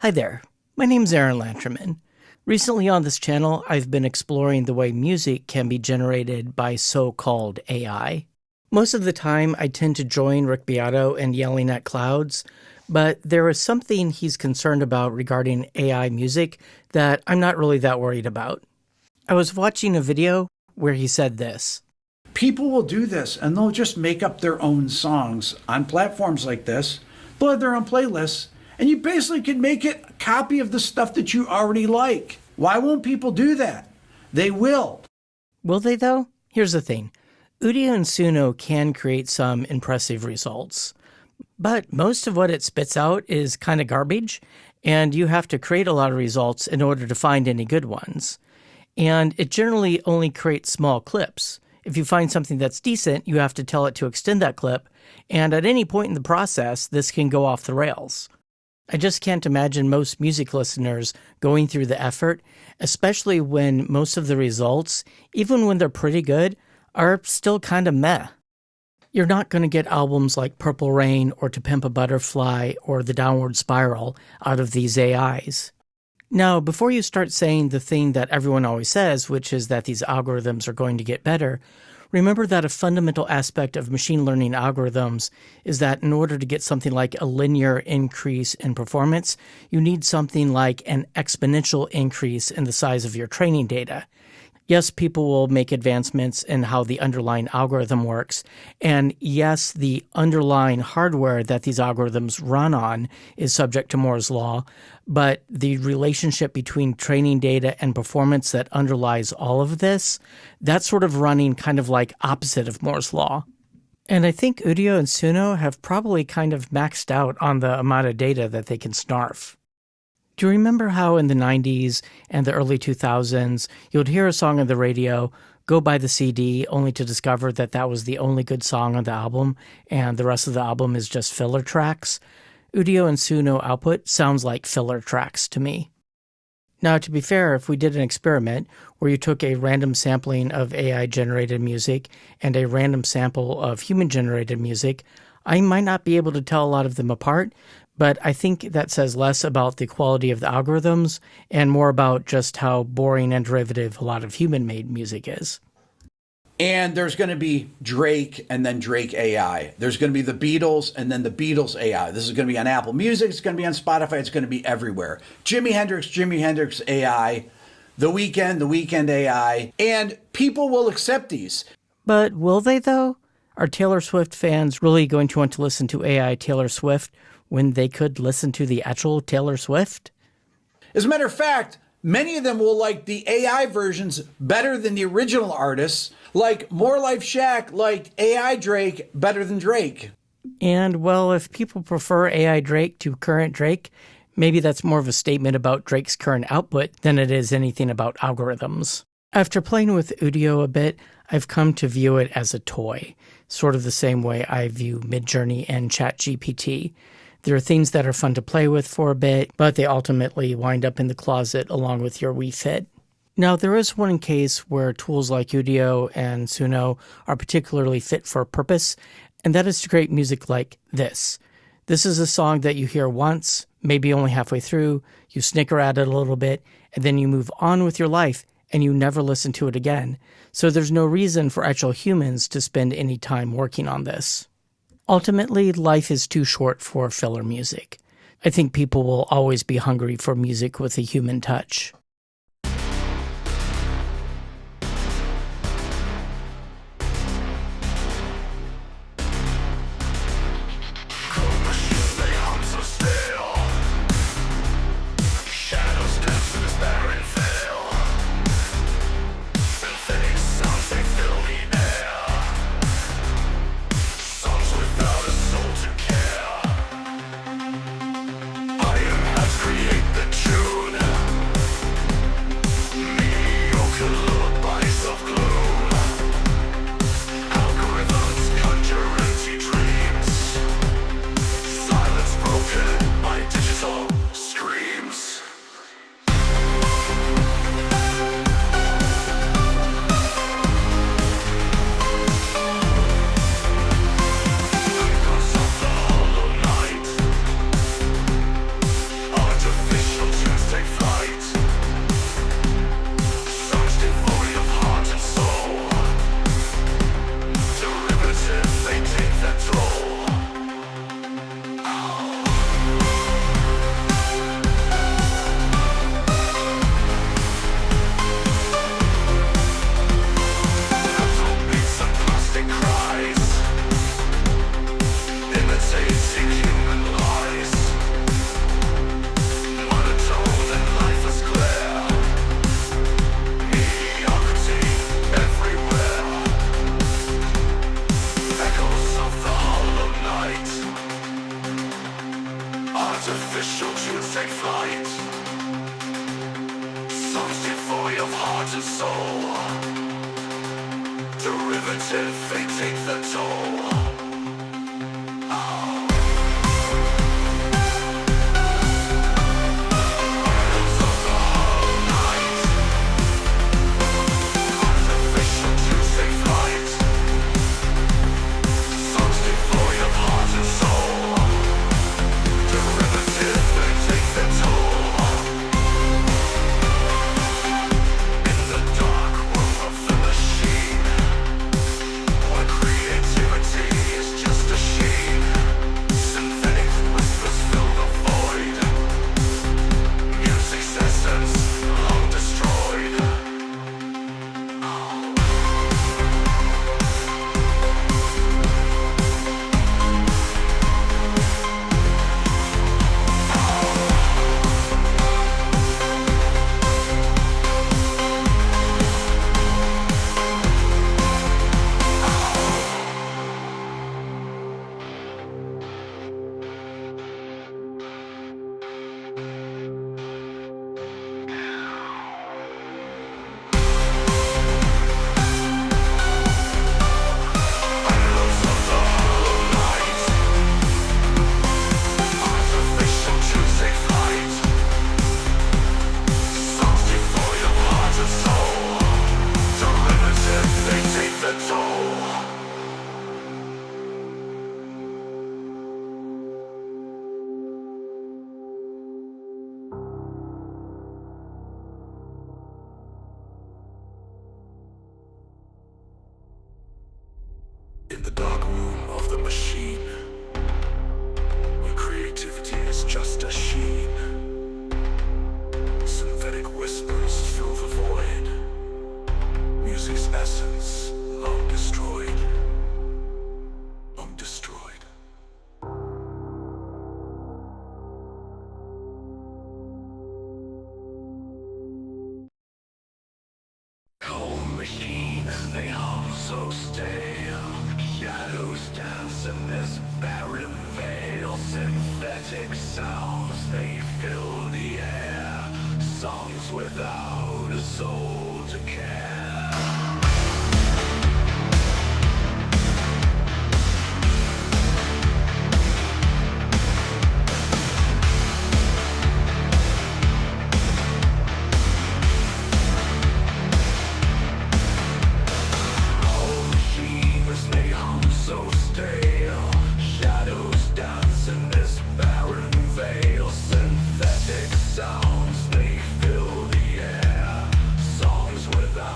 Hi there, my name's Aaron Lanterman. Recently on this channel, I've been exploring the way music can be generated by so-called AI. Most of the time, I tend to join Rick Beato in yelling at clouds, but there is something he's concerned about regarding AI music that I'm not really that worried about. I was watching a video where he said this. People will do this and they'll just make up their own songs on platforms like this. They'll have their own playlists. And you basically can make it a copy of the stuff that you already like. Why won't people do that? They will. Will they though? Here's the thing. Udio and Suno can create some impressive results. But most of what it spits out is kind of garbage, and you have to create a lot of results in order to find any good ones. And it generally only creates small clips. If you find something that's decent, you have to tell it to extend that clip, and at any point in the process, this can go off the rails. I just can't imagine most music listeners going through the effort, especially when most of the results, even when they're pretty good, are still kind of meh. You're not going to get albums like Purple Rain or To Pimp a Butterfly or The Downward Spiral out of these AIs. Now, before you start saying the thing that everyone always says, which is that these algorithms are going to get better, remember that a fundamental aspect of machine learning algorithms is that in order to get something like a linear increase in performance, you need something like an exponential increase in the size of your training data. Yes, people will make advancements in how the underlying algorithm works, and yes, the underlying hardware that these algorithms run on is subject to Moore's law, but the relationship between training data and performance that underlies all of this, that's sort of running kind of like opposite of Moore's law. And I think Udio and Suno have probably kind of maxed out on the amount of data that they can snarf. Do you remember how in the 90s and the early 2000s, you'd hear a song on the radio, go buy the CD, only to discover that that was the only good song on the album, and the rest of the album is just filler tracks? Udio and Suno output sounds like filler tracks to me. Now, to be fair, if we did an experiment where you took a random sampling of AI-generated music and a random sample of human-generated music, I might not be able to tell a lot of them apart, but I think that says less about the quality of the algorithms and more about just how boring and derivative a lot of human-made music is. And there's going to be Drake and then Drake AI. There's going to be the Beatles and then the Beatles AI. This is going to be on Apple Music. It's going to be on Spotify. It's going to be everywhere. Jimi Hendrix AI. The Weeknd AI. And people will accept these. But will they, though? Are Taylor Swift fans really going to want to listen to AI Taylor Swift when they could listen to the actual Taylor Swift? As a matter of fact, many of them will like the AI versions better than the original artists, like More Life Shaq liked AI Drake better than Drake. And, well, if people prefer AI Drake to current Drake, maybe that's more of a statement about Drake's current output than it is anything about algorithms. After playing with Udio a bit, I've come to view it as a toy, sort of the same way I view Midjourney and ChatGPT. There are things that are fun to play with for a bit, but they ultimately wind up in the closet along with your Wii Fit. Now, there is one case where tools like Udio and Suno are particularly fit for a purpose, and that is to create music like this. This is a song that you hear once, maybe only halfway through, you snicker at it a little bit, and then you move on with your life, and you never listen to it again. So there's no reason for actual humans to spend any time working on this. Ultimately, life is too short for filler music. I think people will always be hungry for music with a human touch. Create the tune. flight. Songs devoid of heart and soul. Derivative, they take the toll. In the dark room of the machine, where creativity is just a sheen, synthetic whispers fill the void, music's essence long destroyed, long destroyed. Cold machines, they hum so stale. Shadows dance in this barren veil. Synthetic sounds, they fill the air. Songs without a soul to care. Sounds, they fill the air. Songs without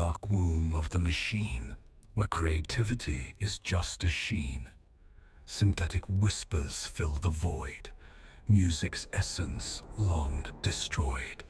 dark womb of the machine, where creativity is just a sheen. Synthetic whispers fill the void, music's essence long destroyed.